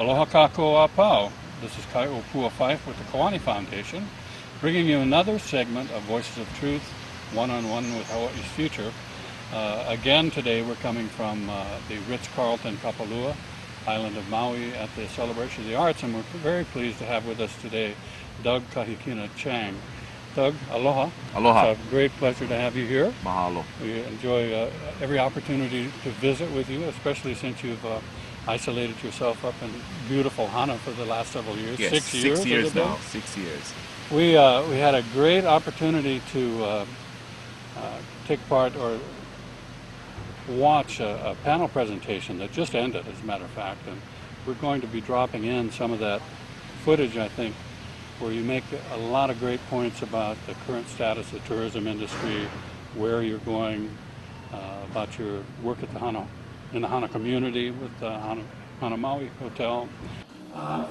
Aloha kako apau. This is Kai Opua Fife with the Kawani Foundation, bringing you another segment of Voices of Truth, one-on-one with Hawaii's future. Again today we're coming from the Ritz-Carlton Kapalua, island of Maui, at the Celebration of the Arts, and we're very pleased to have with us today Doug Kahikina Chang. Doug, aloha. Aloha. It's a great pleasure to have you here. Mahalo. We enjoy every opportunity to visit with you, especially since you've isolated yourself up in beautiful Hana for the last several years. Yes, 6 years now. 6 years. We had a great opportunity to take part or watch a panel presentation that just ended, as a matter of fact, and we're going to be dropping in some of that footage, I think, where you make a lot of great points about the current status of the tourism industry, where you're going, about your work at the Hana, in the Hana community with the Hana Maui Hotel.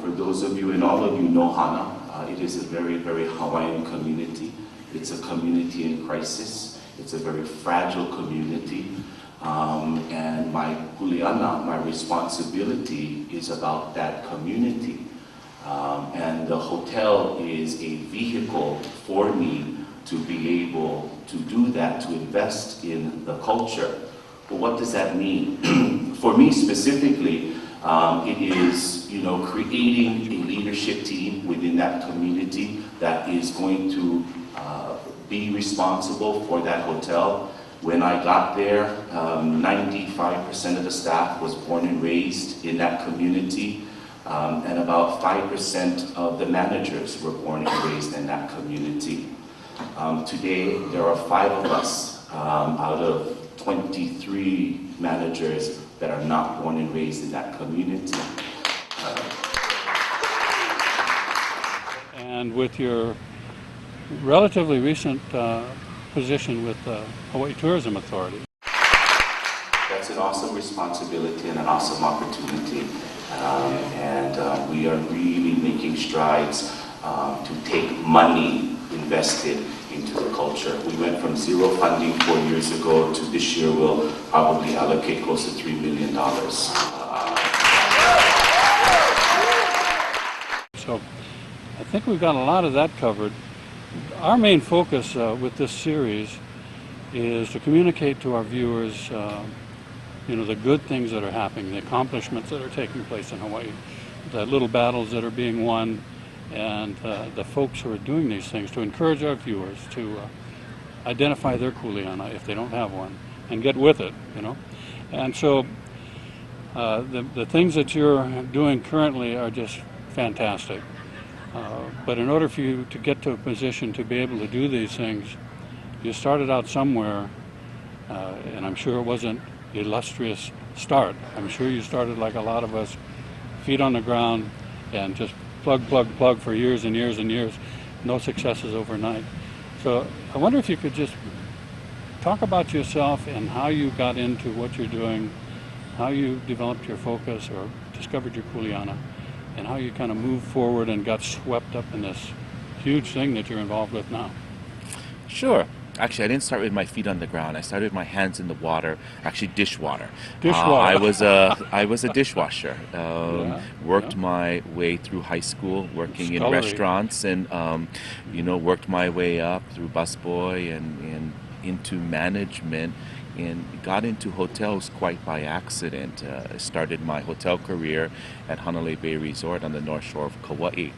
For those of you, and all of you know Hana, it is a very, very Hawaiian community. It's a community in crisis. It's a very fragile community. And my kuleana, my responsibility is about that community. And the hotel is a vehicle for me to be able to do that, to invest in the culture. But what does that mean? For me specifically, it is, creating a leadership team within that community that is going to be responsible for that hotel. When I got there, 95% of the staff was born and raised in that community, and about 5% of the managers were born and raised in that community. Today, there are 5 of us out of 23 managers that are not born and raised in that community. And with your relatively recent position with the Hawaii Tourism Authority. That's an awesome responsibility and an awesome opportunity. And we are really making strides to take money invested into the culture. We went from 0 funding 4 years ago to this year we'll probably allocate close to $3 million. So I think we've got a lot of that covered. Our main focus with this series is to communicate to our viewers the good things that are happening, the accomplishments that are taking place in Hawaii, the little battles that are being won, and the folks who are doing these things, to encourage our viewers to identify their kuleana if they don't have one and get with it, And so the things that you're doing currently are just fantastic. But in order for you to get to a position to be able to do these things, you started out somewhere, and I'm sure it wasn't an illustrious start. I'm sure you started like a lot of us, feet on the ground, and just plug for years and years and years. No successes overnight. So I wonder if you could just talk about yourself and how you got into what you're doing, how you developed your focus or discovered your kuleana, and how you kind of moved forward and got swept up in this huge thing that you're involved with now. Sure. Actually, I didn't start with my feet on the ground. I started with my hands in the water, actually dishwater. Dishwater. I was a dishwasher. Worked my way through high school, working in restaurants, and worked my way up through busboy and into management, and got into hotels quite by accident. I started my hotel career at Hanalei Bay Resort on the North Shore of Kauai.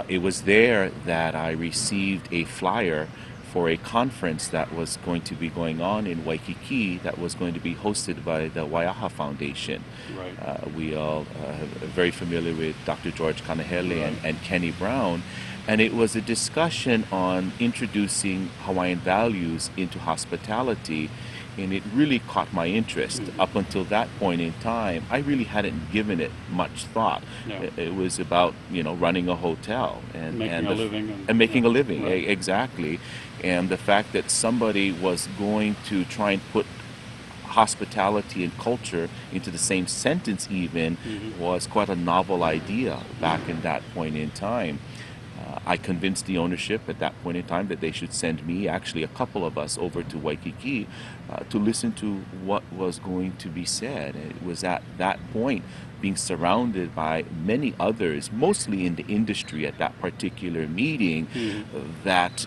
It was there that I received a flyer for a conference that was going to be going on in Waikiki that was going to be hosted by the Waiaha Foundation. Right. We all are very familiar with Dr. George Kanahele and Kenny Brown, and it was a discussion on introducing Hawaiian values into hospitality, and it really caught my interest. Mm-hmm. Up until that point in time, I really hadn't given it much thought. No. It was about running a hotel and making a living. Making a living, right. Exactly. And the fact that somebody was going to try and put hospitality and culture into the same sentence even was quite a novel idea back in that point in time. I convinced the ownership at that point in time that they should send me, actually a couple of us, over to Waikiki to listen to what was going to be said. It was at that point being surrounded by many others, mostly in the industry at that particular meeting, that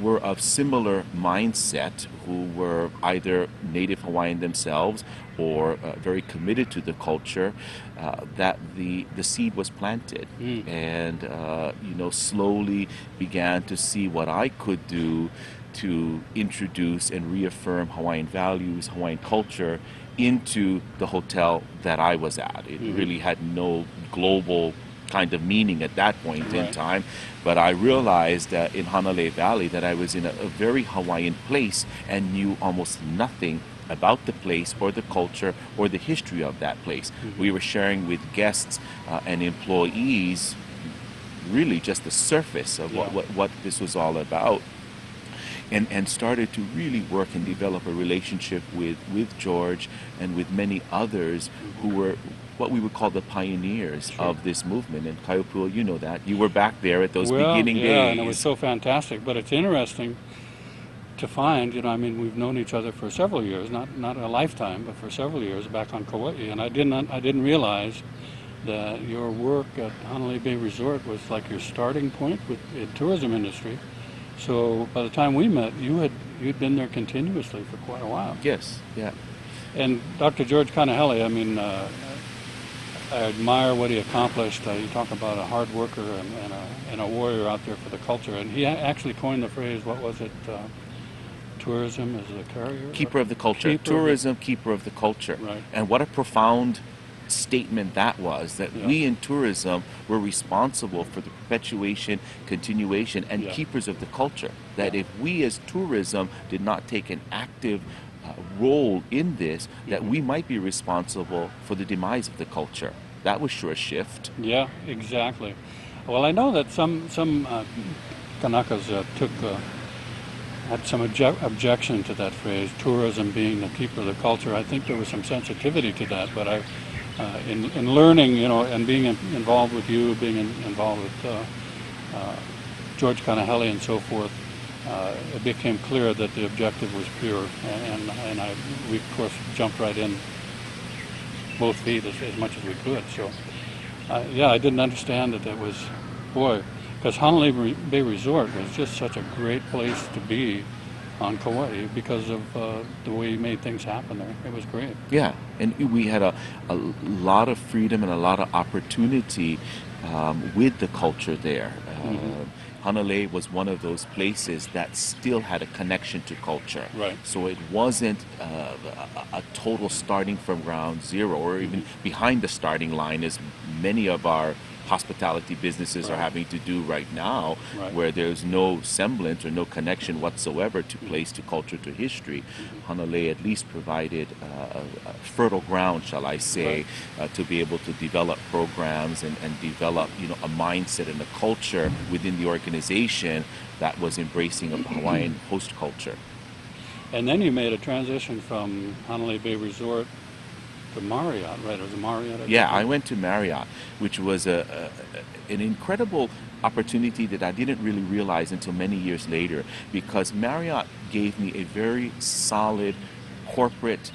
were of similar mindset, who were either Native Hawaiian themselves or very committed to the culture, that the seed was planted, and slowly began to see what I could do to introduce and reaffirm Hawaiian values, Hawaiian culture into the hotel that I was at. It really had no global kind of meaning at that point in time, but I realized that in Hanalei Valley that I was in a very Hawaiian place and knew almost nothing about the place or the culture or the history of that place. We were sharing with guests and employees really just the surface of what this was all about. And started to really work and develop a relationship with George and with many others who were what we would call the pioneers of this movement. And Kaiopua, you know that. You were back there at those beginning days. Yeah, and it was so fantastic. But it's interesting to find, we've known each other for several years, not a lifetime, but for several years back on Kauai. And I didn't realize that your work at Hanalei Bay Resort was like your starting point with the tourism industry. So by the time we met, you'd been there continuously for quite a while. Yes, yeah. And Dr. George Kanahele, I admire what he accomplished. You talk about a hard worker and a warrior out there for the culture. And he actually coined the phrase, what was it? Tourism as a carrier? Keeper of the culture. Tourism, keeper of the culture. Right. And what a profound statement that was, that we in tourism were responsible for the perpetuation, continuation, and keepers of the culture. That if we as tourism did not take an active role in this, that we might be responsible for the demise of the culture. That was sure a shift. Yeah, exactly. Well, I know that some Kanakas had some objection to that phrase, tourism being the keeper of the culture. I think there was some sensitivity to that, but in learning, and being involved with you, being involved with George Kanahele and so forth, it became clear that the objective was pure, and we of course jumped right in both feet as much as we could. So, I didn't understand that was, because Hanalei Bay Resort was just such a great place to be on Kauai because of the way he made things happen there. It was great. Yeah, and we had a lot of freedom and a lot of opportunity with the culture there. Hanalei was one of those places that still had a connection to culture. Right. So it wasn't a total starting from ground zero or even behind the starting line as many of our hospitality businesses are having to do right now, where there's no semblance or no connection whatsoever to place, to culture, to history. Hanalei at least provided a fertile ground, shall I say, to be able to develop programs and develop, a mindset and a culture within the organization that was embracing a Hawaiian host culture. And then you made a transition from Hanalei Bay Resort to Marriott, right? Or the Marriott? Yeah, I went to Marriott, which was an incredible opportunity that I didn't really realize until many years later, because Marriott gave me a very solid corporate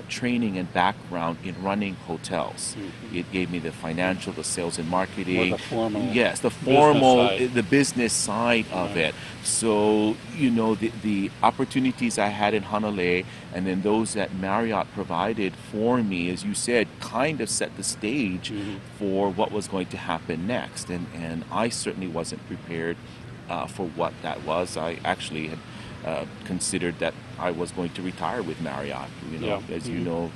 training and background in running hotels. It gave me the financial, the sales and marketing. More the formal. Yes, the formal, business side. the business side of it. So, the opportunities I had in Hanalei and then those that Marriott provided for me, as you said, kind of set the stage for what was going to happen next. And I certainly wasn't prepared for what that was. I actually had considered that I was going to retire with Marriott. As you know,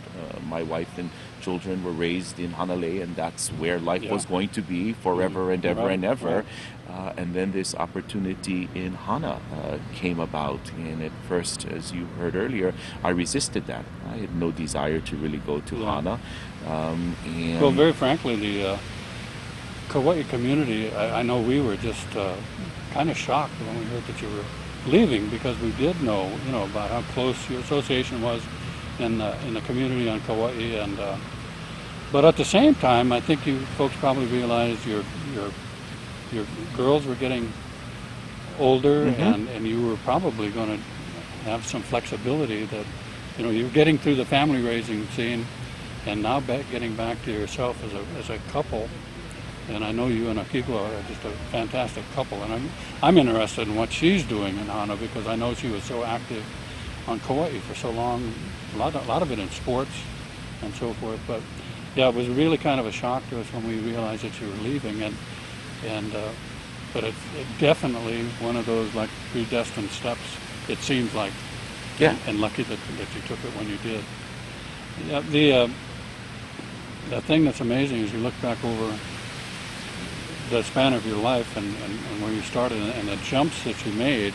my wife and children were raised in Hanalei, and that's where life was going to be forever and ever and ever. And then this opportunity in Hana came about, and at first, as you heard earlier, I resisted that. I had no desire to really go to Hana. Well, very frankly, the Kauai community, I know we were just kind of shocked when we heard that you were leaving, because we did know, about how close your association was in the community on Kauai, and but at the same time, I think you folks probably realized your girls were getting older, and you were probably going to have some flexibility that, you're getting through the family raising scene, and now getting back to yourself as a couple. And I know you and Akiko are just a fantastic couple, and I'm interested in what she's doing in Hana because I know she was so active on Kauai for so long, a lot of it in sports and so forth. But yeah, it was really kind of a shock to us when we realized that you were leaving, and but it's definitely one of those like predestined steps. It seems like, Yeah. and lucky that you took it when you did. Yeah, the thing that's amazing is you look back over the span of your life and where you started and the jumps that you made.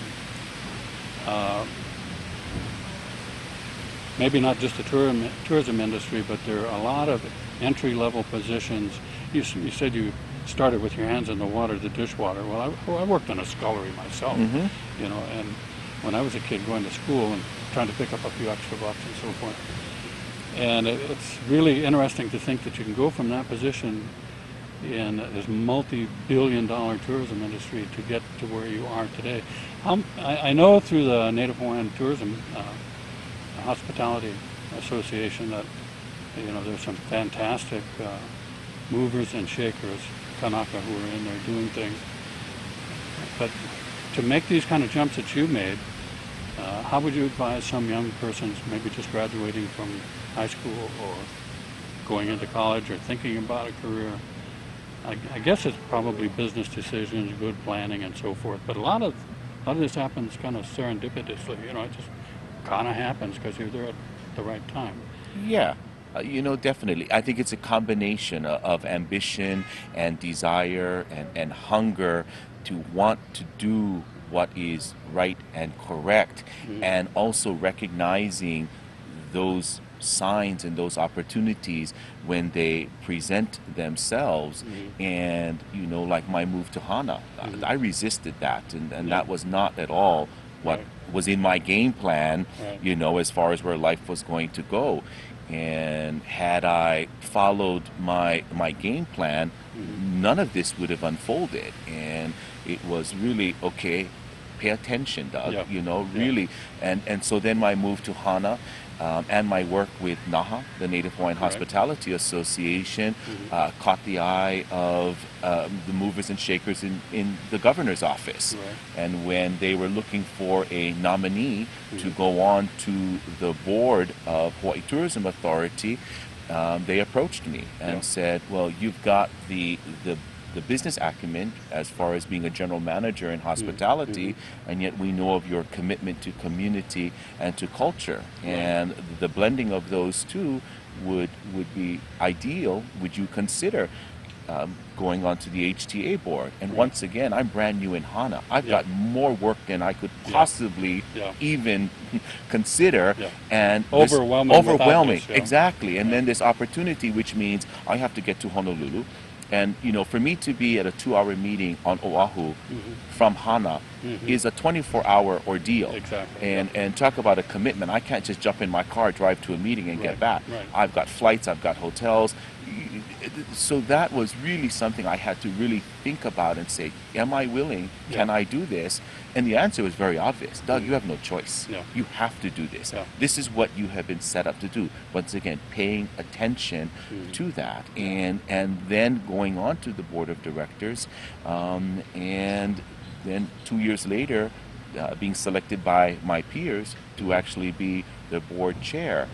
Maybe not just the tourism industry, but there are a lot of entry-level positions. You said you started with your hands in the water, the dishwater. Well, I worked in a scullery myself, Mm-hmm. you know, and when I was a kid going to school and trying to pick up a few extra bucks and so forth. And it's really interesting to think that you can go from that position in this multi-billion-dollar tourism industry to get to where you are today. I know through the Native Hawaiian Tourism Hospitality Association that there's some fantastic movers and shakers, Kanaka, who are in there doing things. But to make these kind of jumps that you made, how would you advise some young persons, maybe just graduating from high school or going into college or thinking about a career? I guess it's probably business decisions, good planning, and so forth. But a lot of this happens kind of serendipitously. It just kind of happens because you're there at the right time. Yeah, definitely. I think it's a combination of ambition and desire and hunger to want to do what is right and correct, and also recognizing those signs and those opportunities when they present themselves. And like my move to Hana, I resisted that, and that was not at all what was in my game plan, as far as where life was going to go. And had I followed my game plan, none of this would have unfolded. And it was really, okay, pay attention, Doug, really. And so then my move to Hana, and my work with NAHA, the Native Hawaiian Hospitality Association, caught the eye of the movers and shakers in the governor's office. And when they were looking for a nominee to go on to the board of Hawaii Tourism Authority, they approached me and said, well, you've got the business acumen as far as being a general manager in hospitality, and yet we know of your commitment to community and to culture. And the blending of those two would be ideal. Would you consider going on to the HTA board? And once again, I'm brand new in Hana. I've got more work than I could possibly even consider. And overwhelming. Exactly. And then this opportunity, which means I have to get to Honolulu. And, for me to be at a 2-hour meeting on Oahu from Hana is a 24-hour ordeal. Exactly. And talk about a commitment. I can't just jump in my car, drive to a meeting, and get back. I've got flights, I've got hotels. So that was really something I had to really think about and say, am I willing? Can I do this? And the answer was very obvious. Doug, you have no choice. You have to do this. This is what you have been set up to do. Once again, paying attention to that. And then going on to the board of directors. And then 2 years later, being selected by my peers to actually be the board chair.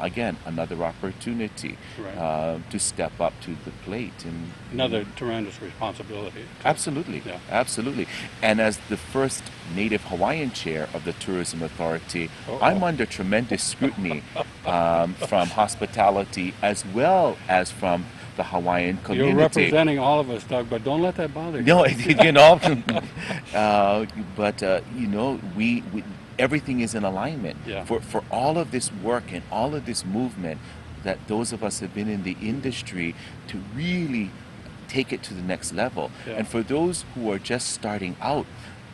Again, another opportunity to step up to the plate. And another tremendous responsibility. Absolutely. Absolutely. And as the first Native Hawaiian chair of the Tourism Authority, I'm under tremendous scrutiny from hospitality as well as from the Hawaiian community. You're representing all of us, Doug, but don't let that bother you. No, but we everything is in alignment for all of this work and all of this movement that those of us have been in the industry to really take it to the next level. And for those who are just starting out,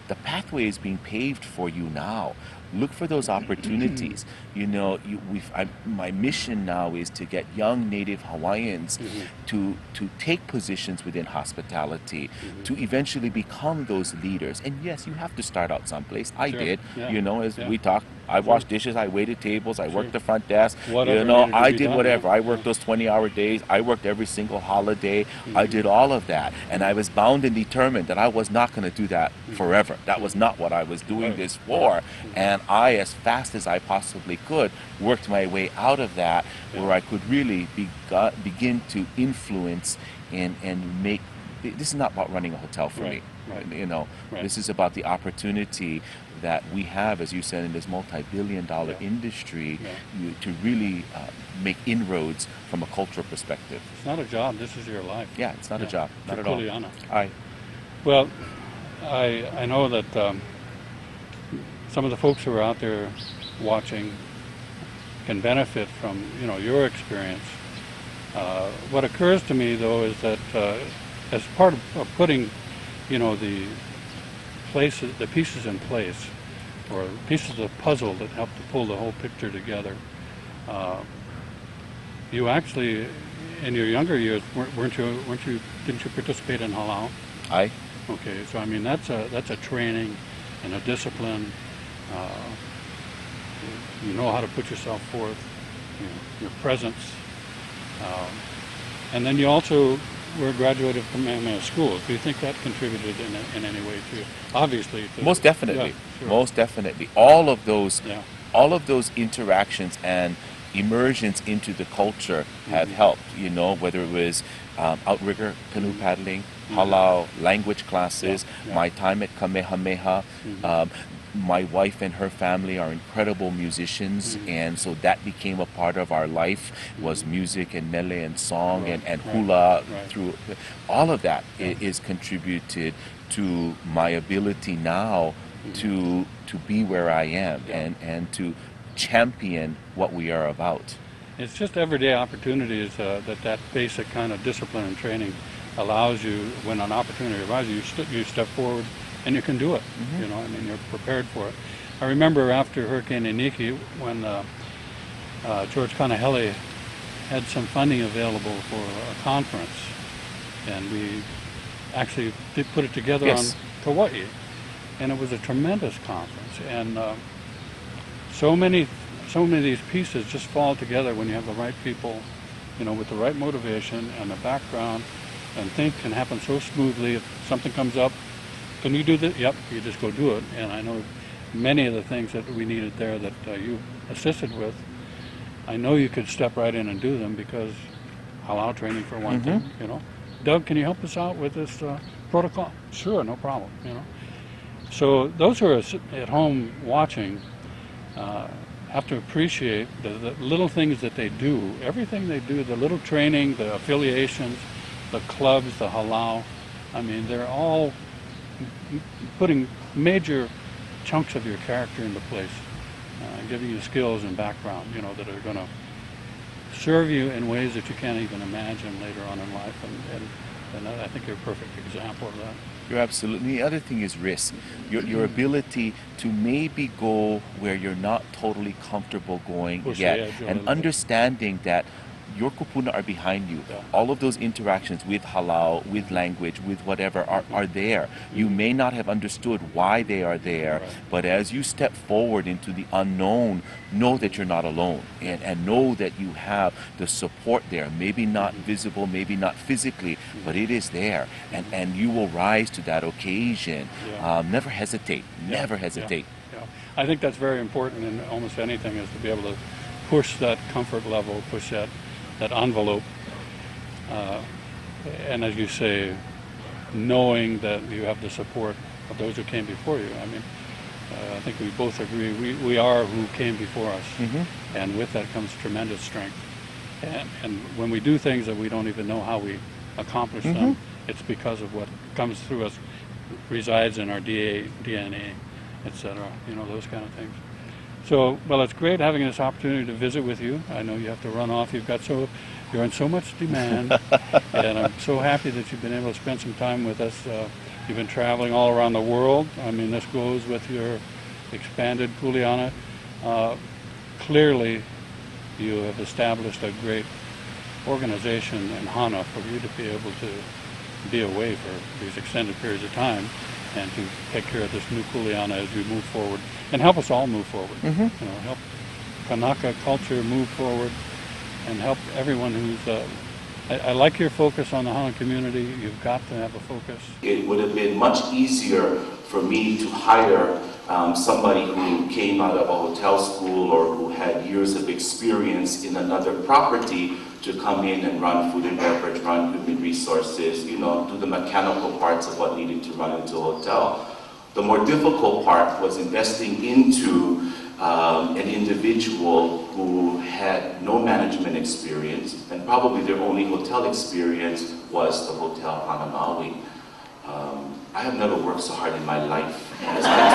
the pathway is being paved for you now. look for those opportunities. You know, my mission now is to get young Native Hawaiians to take positions within hospitality, to eventually become those leaders. And yes, you have to start out someplace. I did, you know, as we talked. I washed dishes, I waited tables, I worked the front desk. Whatever you know, needed to I be did done, whatever. I worked those 20-hour days. I worked every single holiday. I did all of that. And I was bound and determined that I was not going to do that forever. That was not what I was doing this for. And I, as fast as I possibly could, worked my way out of that where I could really begin to influence and make. This is not about running a hotel for me. You know, this is about the opportunity that we have, as you said, in this multi-billion-dollar industry to really make inroads from a cultural perspective. It's not a job. This is your life. Yeah, it's not a job. Not at all. Aye. Well, I know that some of the folks who are out there watching can benefit from, you know, your experience. What occurs to me, though, is that as part of putting, you know, the pieces in place, or pieces of the puzzle that help to pull the whole picture together, you actually, in your younger years, didn't you participate in halau? Aye. Okay, so I mean that's a training and a discipline. You know how to put yourself forth, you know, your presence, and then you also were a graduate of Kamehameha School. Do you think that contributed in any way to, obviously? Most definitely. Yeah, sure. Most definitely. All of those interactions and immersions into the culture have helped. You know, whether it was outrigger canoe paddling, halau, language classes, my time at Kamehameha. My wife and her family are incredible musicians, and so that became a part of our life, was music and mele and song and hula. Through all of that is contributed to my ability now to be where I am and to champion what we are about. It's just everyday opportunities that basic kind of discipline and training allows you. When an opportunity arises, you step forward and you can do it. You know, I mean, you're prepared for it. I remember after Hurricane Iniki, when George Kanahele had some funding available for a conference, and we actually did put it together on Kauai, and it was a tremendous conference. And so many of these pieces just fall together when you have the right people, you know, with the right motivation and the background, and things can happen so smoothly. If something comes up, can you do this? Yep, you just go do it. And I know many of the things that we needed there that you assisted with, I know you could step right in and do them because halau training for one thing, you know. Doug, can you help us out with this protocol? Sure, no problem, you know. So those who are at home watching have to appreciate the little things that they do, everything they do, the little training, the affiliations, the clubs, the halau. I mean, they're all putting major chunks of your character into place, giving you skills and background, you know, that are going to serve you in ways that you can't even imagine later on in life. And I think you're a perfect example of that. You're absolutely. The other thing is risk. Your ability to maybe go where you're not totally comfortable going yet, and understanding that your kupuna are behind you. All of those interactions with halau, with language, with whatever are there. You may not have understood why they are there, but as you step forward into the unknown, know that you're not alone, and know that you have the support there. Maybe not visible, maybe not physically, but it is there, and you will rise to that occasion. Never hesitate. Never hesitate. I think that's very important in almost anything, is to be able to push that comfort level, push that envelope, and as you say, knowing that you have the support of those who came before you. I mean, I think we both agree we are who came before us, and with that comes tremendous strength. And when we do things that we don't even know how we accomplish them, it's because of what comes through us, resides in our DNA, etc. You know, those kind of things. So, well, it's great having this opportunity to visit with you. I know you have to run off. You're in so much demand, and I'm so happy that you've been able to spend some time with us. You've been traveling all around the world. I mean, this goes with your expanded Kuleana. Clearly, you have established a great organization in Hana for you to be able to be away for these extended periods of time and to take care of this new Kuleana as we move forward and help us all move forward. Help Kanaka culture move forward and help everyone who's I like your focus on the Hana community. You've got to have a focus. It would have been much easier for me to hire somebody who came out of a hotel school or who had years of experience in another property to come in and run food and beverage, run human resources, do the mechanical parts of what needed to run into a hotel. The more difficult part was investing into an individual who had no management experience, and probably their only hotel experience was the Hotel Hana Maui. I have never worked so hard in my life as I did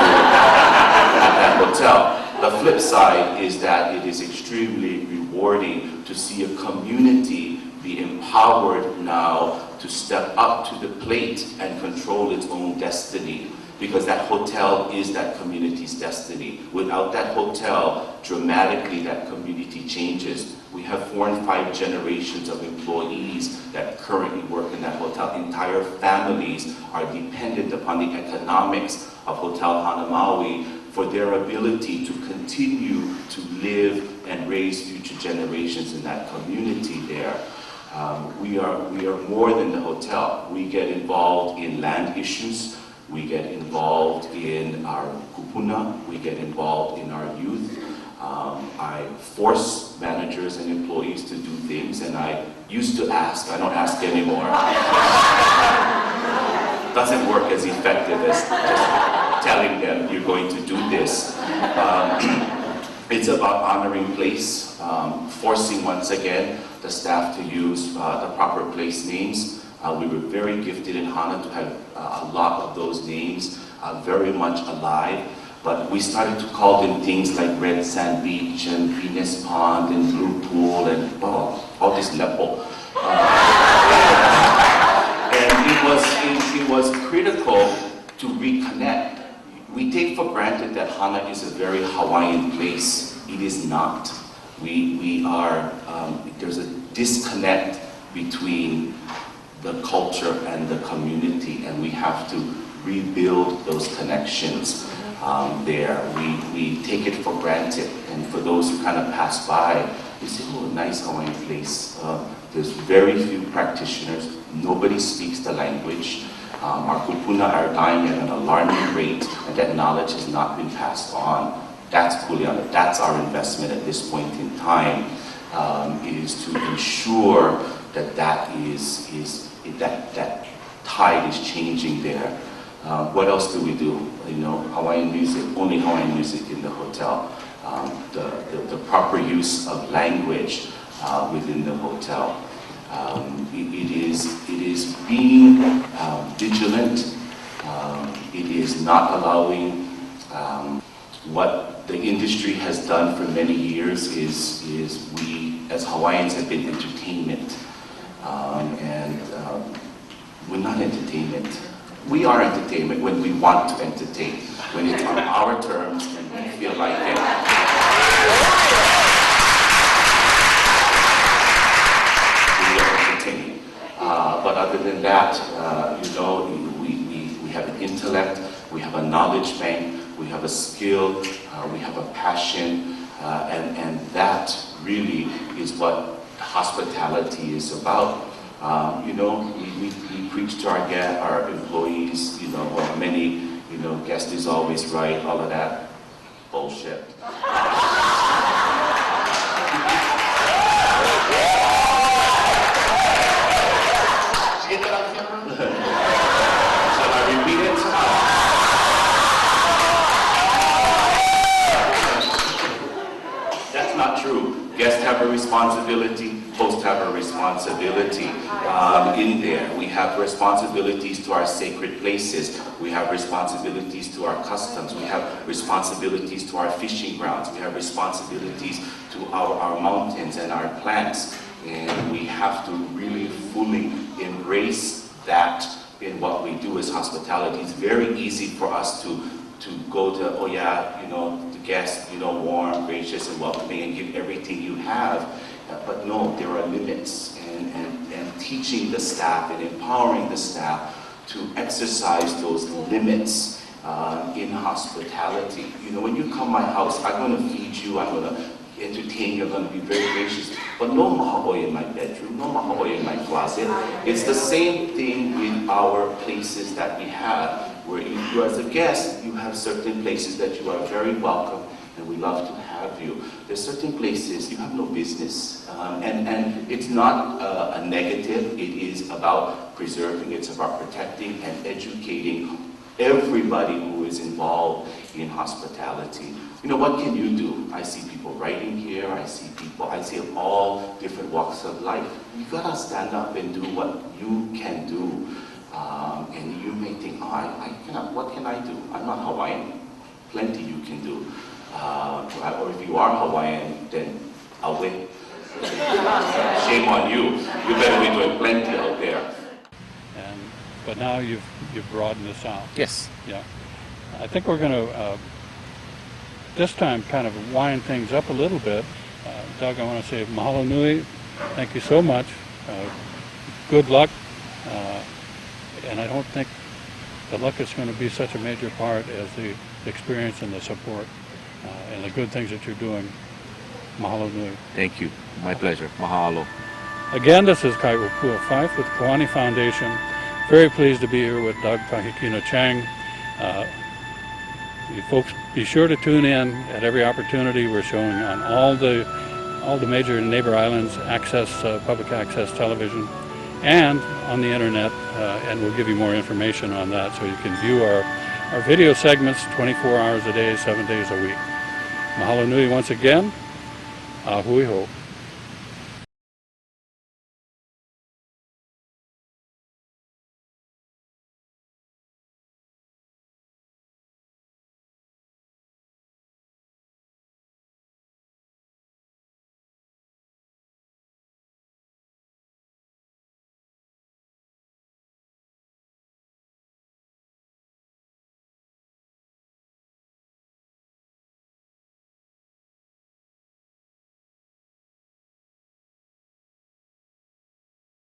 at that hotel. The flip side is that it is extremely rewarding to see a community be empowered now to step up to the plate and control its own destiny, because that hotel is that community's destiny. Without that hotel, dramatically that community changes. We have 4 and 5 generations of employees that currently work in that hotel. Entire families are dependent upon the economics of Hotel Hana Maui for their ability to continue to live and raise future generations in that community there. We are more than the hotel. We get involved in land issues. We get involved in our kupuna. We get involved in our youth. I force managers and employees to do things, and I used to ask. I don't ask anymore. Doesn't work as effective as just telling them you're going to do this. It's about honoring place, forcing once again the staff to use the proper place names. We were very gifted in Hana to have a lot of those names very much alive, but we started to call them things like Red Sand Beach and Venus Pond and Blue Pool and all this level. And it was critical to reconnect. We take for granted that Hana is a very Hawaiian place. It is not. We are, there's a disconnect between the culture and the community, and we have to rebuild those connections there. We take it for granted, and for those who kind of pass by, we say, oh, nice Hawaiian place. There's very few practitioners. Nobody speaks the language. Our kupuna are dying at an alarming rate, and that knowledge has not been passed on. That's Kuleana. That's our investment at this point in time, is to ensure that that tide is changing there. What else do we do? Hawaiian music, only Hawaiian music in the hotel. The proper use of language within the hotel. It is being vigilant. It is not allowing what the industry has done for many years is we as Hawaiians have been entertainment. We're not entertainment. We are entertainment when we want to entertain, when it's on our terms and we feel like it. We are entertaining. But other than that, we have an intellect, we have a knowledge bank, we have a skill, we have a passion, and that really is what hospitality is about. We preach to our employees, many, guest is always right, all of that bullshit. Shall I repeat it? That's not true. Guests have a responsibility. Hosts have a responsibility in there. We have responsibilities to our sacred places. We have responsibilities to our customs. We have responsibilities to our fishing grounds. We have responsibilities to our mountains and our plants. And we have to really fully embrace that in what we do is hospitality. It's very easy for us to go to, oh yeah, you know, the guest, you know, warm, gracious, and welcoming, and give everything you have. But no, there are limits, and teaching the staff and empowering the staff to exercise those limits in hospitality. You know, when you come to my house, I'm going to feed you, I'm going to entertain you, I'm going to be very gracious, but no mahaboy in my bedroom, no mahaboy in my closet. It's the same thing with our places that we have, where you as a guest, you have certain places that you are very welcome, and we love to have you. There's certain places you have no business, and it's not a negative. It is about preserving, it's about protecting and educating everybody who is involved in hospitality. You know, what can you do? I see people writing here, I see of all different walks of life. You gotta stand up and do what you can do. And you may think, oh, I cannot, what can I do? I'm not Hawaiian. Plenty you can do. Or if you are Hawaiian, then I'll win. Shame on you. You better be doing plenty out there. But now you've broadened this out. Yes. Yeah. I think we're going to, this time, kind of wind things up a little bit. Doug, I want to say mahalo nui. Thank you so much. Good luck. And I don't think the luck is going to be such a major part as the experience and the support and the good things that you're doing. Mahalo nui. Thank you. My pleasure. Mahalo. Again, this is Kai Upua Fife with Kiwani Foundation. Very pleased to be here with Doug Kahikina Chang. You folks be sure to tune in at every opportunity. We're showing on all the major neighbor islands public access television, and on the internet, and we'll give you more information on that so you can view our video segments 24 hours a day, 7 days a week. Mahalo nui once again. Ahui ho.